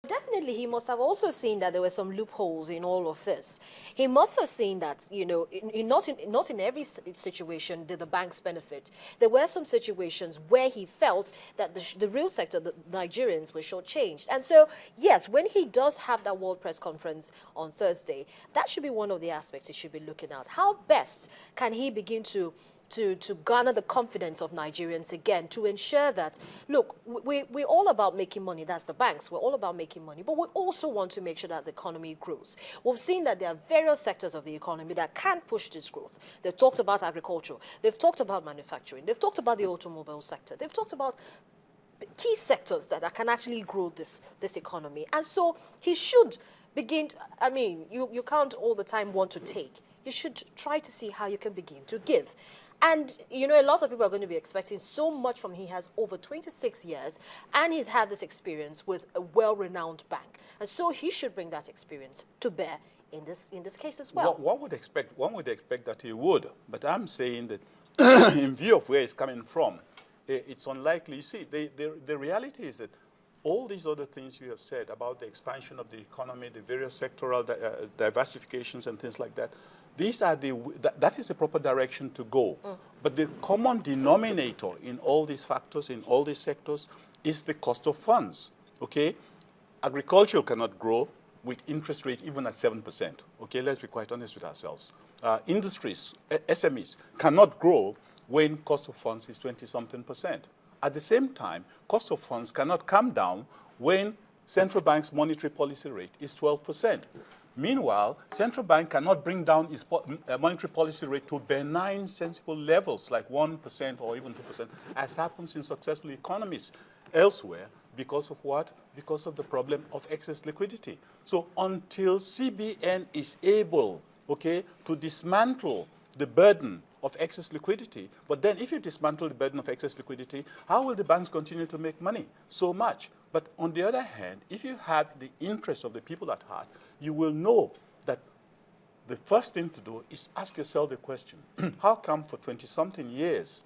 Definitely, he must have also seen that there were some loopholes in all of this. He must have seen that, you know, not in every situation did the banks benefit. There were some situations where he felt that the real sector, the Nigerians, were shortchanged. And so, yes, when he does have that World Press Conference on Thursday, that should be one of the aspects he should be looking at. How best can he begin to garner the confidence of Nigerians again, to ensure that, look, we're all about making money. That's the banks. We're all about making money. But we also want to make sure that the economy grows. We've seen that there are various sectors of the economy that can push this growth. They've talked about agriculture. They've talked about manufacturing. They've talked about the automobile sector. They've talked about key sectors that can actually grow this economy. And so he should begin, I mean, you can't all the time want to take. You should try to see how you can begin to give. And, you know, a lot of people are going to be expecting so much from him. He has over 26 years, and he's had this experience with a well-renowned bank. And so he should bring that experience to bear in this case as well. One would expect that he would, but I'm saying that in view of where it's coming from, it's unlikely. You see, the reality is that all these other things you have said about the expansion of the economy, the various sectoral diversifications and things like that, these are that is the proper direction to go. But the common denominator in all these factors, in all these sectors, is the cost of funds, okay? Agriculture cannot grow with interest rate even at 7%, okay? Let's be quite honest with ourselves. Industries, SMEs, cannot grow when cost of funds is 20-something%. At the same time, cost of funds cannot come down when central bank's monetary policy rate is 12%. Meanwhile, central bank cannot bring down its monetary policy rate to benign, sensible levels like 1% or even 2%, as happens in successful economies elsewhere. Because of what? Because of the problem of excess liquidity. So until CBN is able, okay, to dismantle the burden of excess liquidity, but then if you dismantle the burden of excess liquidity, how will the banks continue to make money? So much. But on the other hand, if you have the interest of the people at heart, you will know that the first thing to do is ask yourself the question, how come for 20-something years,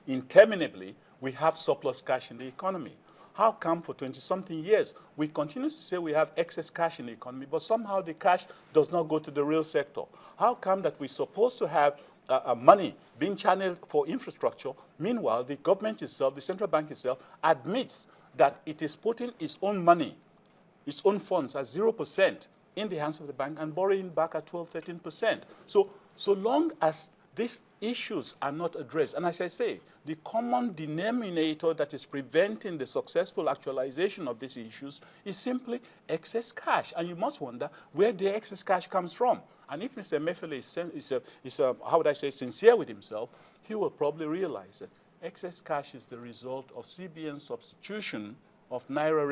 interminably, we have surplus cash in the economy? How come for 20-something years, we continue to say we have excess cash in the economy, but somehow the cash does not go to the real sector? How come that we're supposed to have money being channeled for infrastructure, meanwhile, the government itself, the central bank itself, admits that it is putting its own money, its own funds at 0% in the hands of the bank and borrowing back at 12-13%. So long as these issues are not addressed, and as I say, the common denominator that is preventing the successful actualization of these issues is simply excess cash. And you must wonder where the excess cash comes from. And if Mr. Emefiele is how would I say, sincere with himself, he will probably realize that excess cash is the result of CBN substitution of naira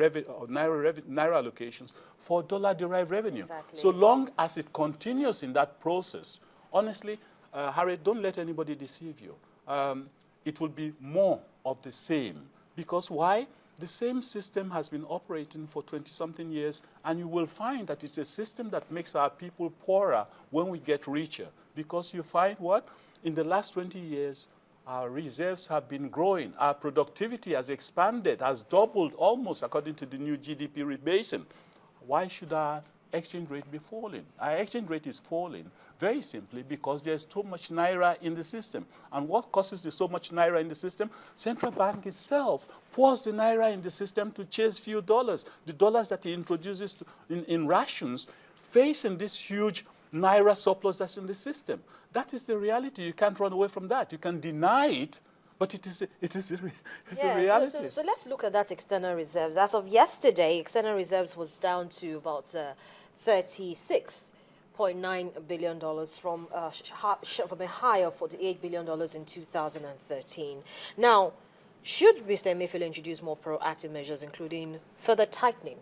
allocations for dollar-derived revenue. Exactly. So long as it continues in that process, honestly, Harry, don't let anybody deceive you. It will be more of the same. Because why? The same system has been operating for 20-something years, and you will find that it's a system that makes our people poorer when we get richer. Because you find what? In the last 20 years, our reserves have been growing. Our productivity has expanded, has doubled almost according to the new GDP rebasing. Why should our exchange rate be falling? Our exchange rate is falling very simply because there's too much naira in the system. And what causes so much naira in the system? Central bank itself pours the naira in the system to chase few dollars. The dollars that he introduces in rations, facing this huge naira surplus that's in the system. That is the reality. You can't run away from that. You can deny it, but it's a reality. So let's look at that external reserves. As of yesterday, external reserves was down to about $36.9 billion from a high of $48 billion in 2013. Now, should Mr. Emefiele introduce more proactive measures, including further tightening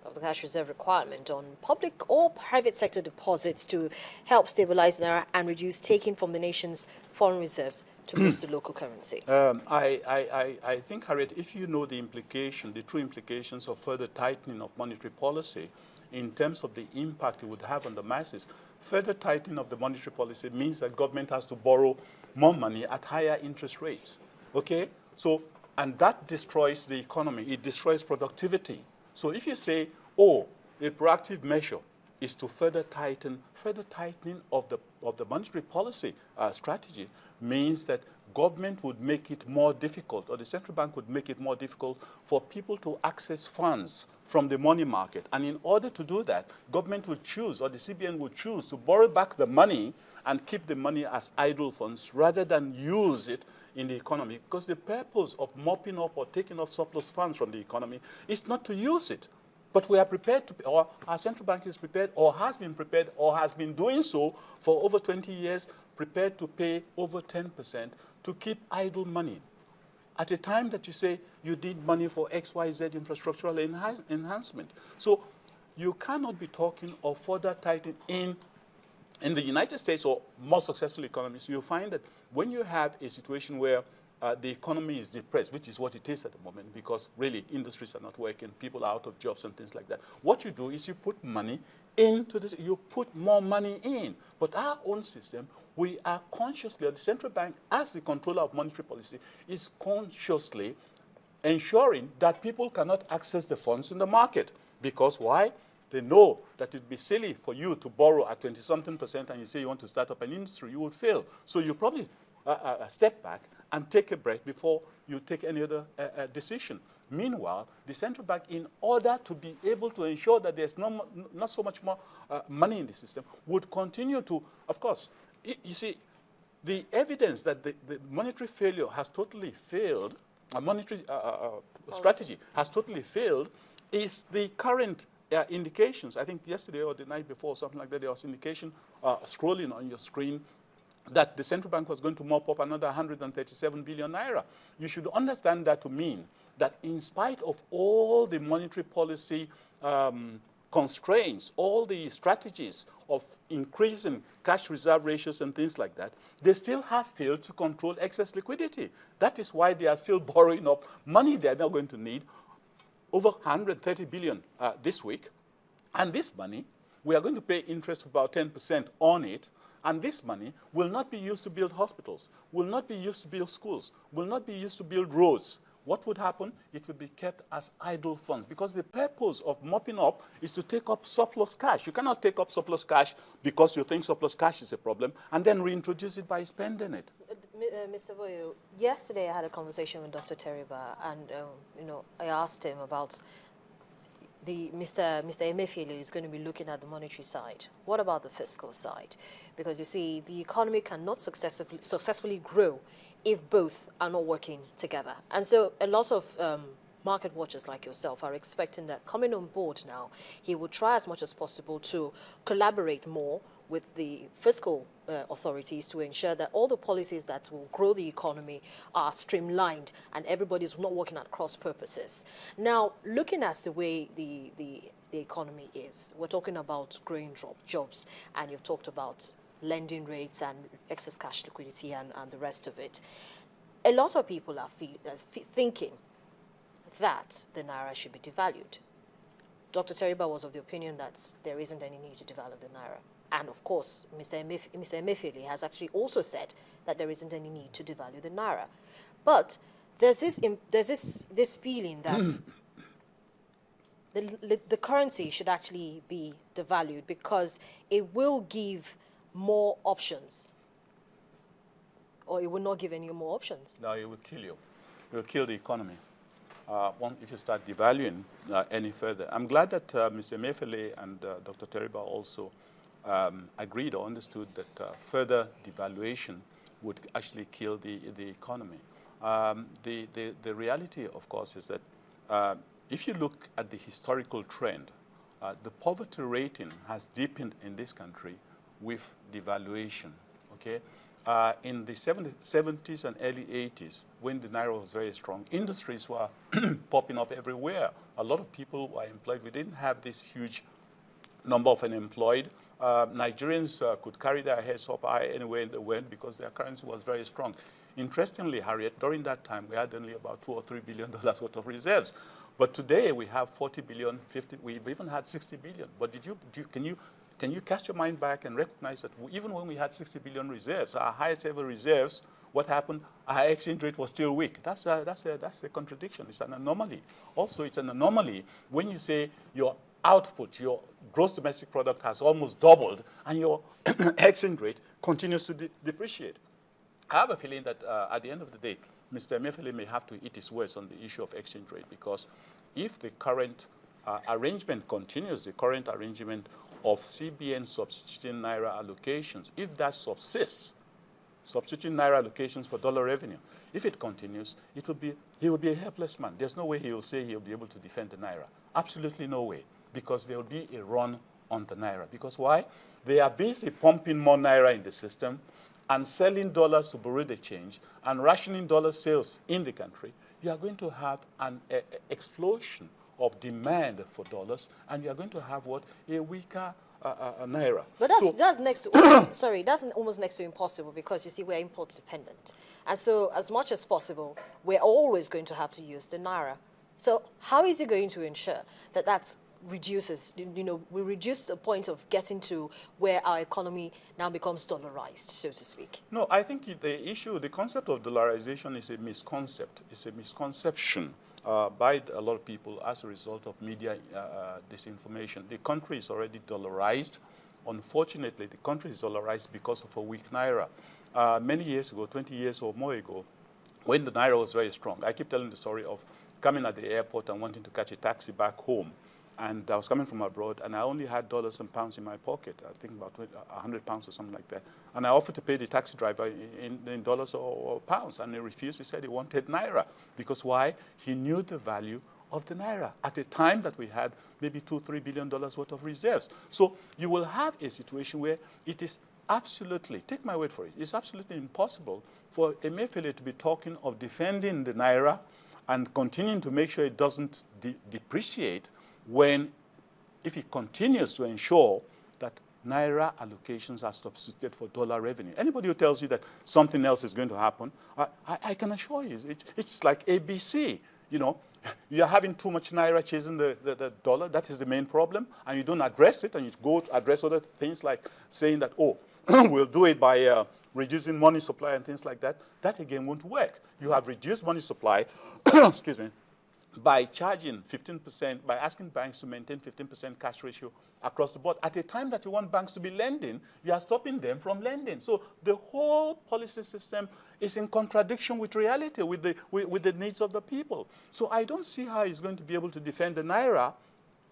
of the cash reserve requirement on public or private sector deposits to help stabilize naira and reduce taking from the nation's foreign reserves to boost the local currency? I think, Harriet, if you know the true implications of further tightening of monetary policy in terms of the impact it would have on the masses, further tightening of the monetary policy means that government has to borrow more money at higher interest rates, okay? So, and that destroys the economy. It destroys productivity. So if you say, oh, a proactive measure is to further tightening of the monetary policy strategy means that government would make it more difficult, or the central bank would make it more difficult for people to access funds from the money market. And in order to do that, government would choose, or the CBN would choose, to borrow back the money and keep the money as idle funds rather than use it in the economy. Because the purpose of mopping up or taking off surplus funds from the economy is not to use it. But we are prepared to, or our central bank is prepared, or has been prepared, or has been doing so for over 20 years, prepared to pay over 10% to keep idle money. At a time that you say you need money for XYZ infrastructural enhancement. So you cannot be talking of further tightening in the United States or more successful economies. You find that when you have a situation where the economy is depressed, which is what it is at the moment, because really industries are not working, people are out of jobs and things like that. What you do is you put money into this, you put more money in. But our own system, we are consciously, the central bank as the controller of monetary policy is consciously ensuring that people cannot access the funds in the market. Because why? They know that it would be silly for you to borrow at 20-something% and you say you want to start up an industry, you would fail. So you probably step back and take a break before you take any other decision. Meanwhile, the central bank, in order to be able to ensure that there's not so much more money in the system, would continue to, of course, you see, the evidence that the monetary failure has totally failed, monetary strategy has totally failed, is the current indications. I think yesterday or the night before, something like that, there was indication scrolling on your screen that the central bank was going to mop up another 137 billion naira. You should understand that to mean that in spite of all the monetary policy constraints, all the strategies of increasing cash reserve ratios and things like that, they still have failed to control excess liquidity. That is why they are still borrowing up money they are now going to need, over 130 billion this week. And this money, we are going to pay interest of about 10% on it. And this money will not be used to build hospitals, will not be used to build schools, will not be used to build roads. What would happen? It would be kept as idle funds, because the purpose of mopping up is to take up surplus cash. You cannot take up surplus cash because you think surplus cash is a problem and then reintroduce it by spending it. Mr. Boyo, yesterday I had a conversation with Dr. Teriba, and I asked him about Mr. Emefiele is going to be looking at the monetary side. What about the fiscal side? Because you see, the economy cannot successfully grow if both are not working together. And so a lot of market watchers like yourself are expecting that coming on board now, he will try as much as possible to collaborate more with the fiscal authorities to ensure that all the policies that will grow the economy are streamlined and everybody's not working at cross purposes. Now, looking at the way the economy is, we're talking about growing jobs, and you've talked about lending rates and excess cash liquidity and the rest of it. A lot of people are thinking that the naira should be devalued. Dr. Teriba was of the opinion that there isn't any need to devalue the naira. And of course, Mr. Emefiele has actually also said that there isn't any need to devalue the naira. But there's this feeling that the currency should actually be devalued because it will give more options, or it will not give any more options. No, it will kill you. It will kill the economy if you start devaluing any further. I'm glad that Mr. Emefiele and Dr. Teriba also agreed or understood that further devaluation would actually kill the economy. The reality, of course, is that if you look at the historical trend, the poverty rating has deepened in this country with devaluation. Okay, in the 70s and early 80s, when the naira was very strong, industries were popping up everywhere. A lot of people were employed. We didn't have this huge number of unemployed. Nigerians could carry their heads up high anywhere in the world because their currency was very strong. Interestingly, Harriet, during that time, we had only about $2 or $3 billion worth of reserves. But today, we have 40 billion, 50, we've even had 60 billion. But can you cast your mind back and recognize that even when we had 60 billion reserves, our highest ever reserves what happened? Our exchange rate was still weak. That's a contradiction. It's an anomaly. Also, it's an anomaly when you say your output, your gross domestic product has almost doubled, and your exchange rate continues to depreciate. I have a feeling that at the end of the day, Mr. Emefiele may have to eat his words on the issue of exchange rate, because if the current arrangement continues, the current arrangement of CBN substituting naira allocations, if that subsists, substituting naira allocations for dollar revenue, if it continues, he will be a helpless man. There's no way he will say he'll be able to defend the naira. Absolutely no way, because there will be a run on the naira. Because why? They are busy pumping more naira in the system and selling dollars to bureau de change and rationing dollar sales in the country. You are going to have an explosion of demand for dollars, and you are going to have what? A weaker naira. But that's next to almost, sorry, that's almost next to impossible, because you see we're import dependent, and so as much as possible we're always going to have to use the naira. So how is he going to ensure that that reduces, we reduce the point of getting to where our economy now becomes dollarized, so to speak? No, I think the concept of dollarization is a misconcept. It's a misconception by a lot of people as a result of media disinformation. The country is already dollarized. Unfortunately, the country is dollarized because of a weak naira. Many years ago, 20 years or more ago, when the naira was very strong, I keep telling the story of coming at the airport and wanting to catch a taxi back home. And I was coming from abroad, and I only had dollars and pounds in my pocket, I think about 100 pounds or something like that. And I offered to pay the taxi driver in dollars or pounds, and he refused. He said he wanted naira. Because why? He knew the value of the naira at a time that we had maybe $2-3 billion worth of reserves. So you will have a situation where it is absolutely, take my word for it, it's absolutely impossible for Emefiele to be talking of defending the naira and continuing to make sure it doesn't depreciate if he continues to ensure that naira allocations are substituted for dollar revenue. Anybody who tells you that something else is going to happen, I can assure you, it's like ABC. You're having too much naira chasing the dollar. That is the main problem, and you don't address it, and you go to address other things like saying that, oh, we'll do it by reducing money supply and things like that. That, again, won't work. You have reduced money supply, excuse me, by charging 15%, by asking banks to maintain 15% cash ratio across the board. At a time that you want banks to be lending, you are stopping them from lending. So the whole policy system is in contradiction with reality, with the needs of the people. So I don't see how he's going to be able to defend the naira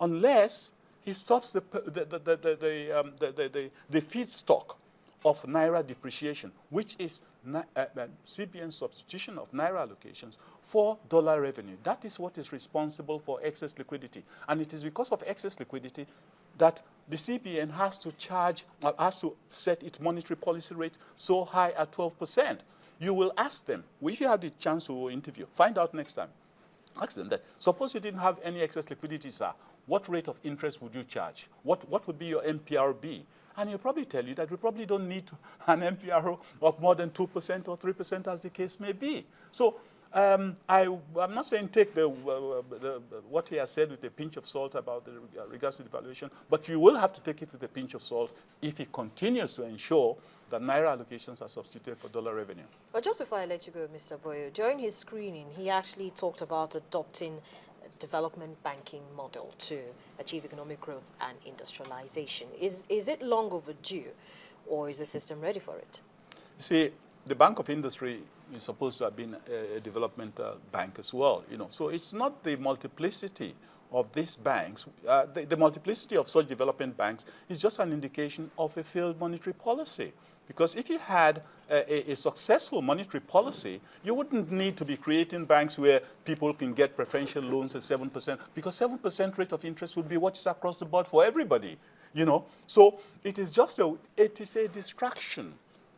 unless he stops the feedstock of naira depreciation, which is CBN substitution of naira allocations for dollar revenue. That is what is responsible for excess liquidity. And it is because of excess liquidity that the CBN has to set its monetary policy rate so high at 12%. You will ask them, if you have the chance to interview, find out next time. Ask them that, suppose you didn't have any excess liquidity, sir, what rate of interest would you charge? What would be your MPR be? And he'll probably tell you that we probably don't need an MPR of more than 2% or 3%, as the case may be. So I'm not saying take what he has said with a pinch of salt about regards to devaluation, but you will have to take it with a pinch of salt if he continues to ensure that naira allocations are substituted for dollar revenue. But just before I let you go, Mr. Boyo, during his screening, he actually talked about adopting development banking model to achieve economic growth and industrialization. Is it long overdue, or is the system ready for it? You see, the Bank of Industry is supposed to have been a development bank as well. So it's not the multiplicity of these banks. The multiplicity of such development banks is just an indication of a failed monetary policy. Because if you had a successful monetary policy, you wouldn't need to be creating banks where people can get preferential loans at 7%, because 7% rate of interest would be what is across the board for everybody. So it is just a distraction.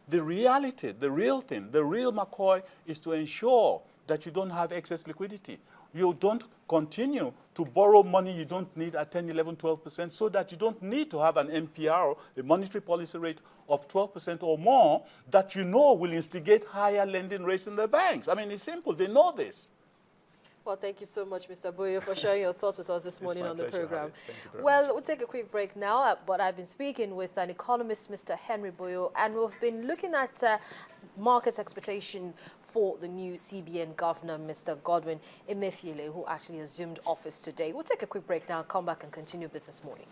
The reality, the real thing, the real McCoy is to ensure that you don't have excess liquidity. You don't continue to borrow money you don't need at 10, 11, 12%, so that you don't need to have an MPR, a monetary policy rate of 12% or more, that will instigate higher lending rates in the banks. I mean, it's simple. They know this. Well, thank you so much, Mr. Boyo, for sharing your thoughts with us this morning on the program. Well, we'll take a quick break now, but I've been speaking with an economist, Mr. Henry Boyo, and we've been looking at market expectation for the new CBN governor, Mr. Godwin Emefiele, who actually assumed office today. We'll take a quick break now, come back and continue Business Morning.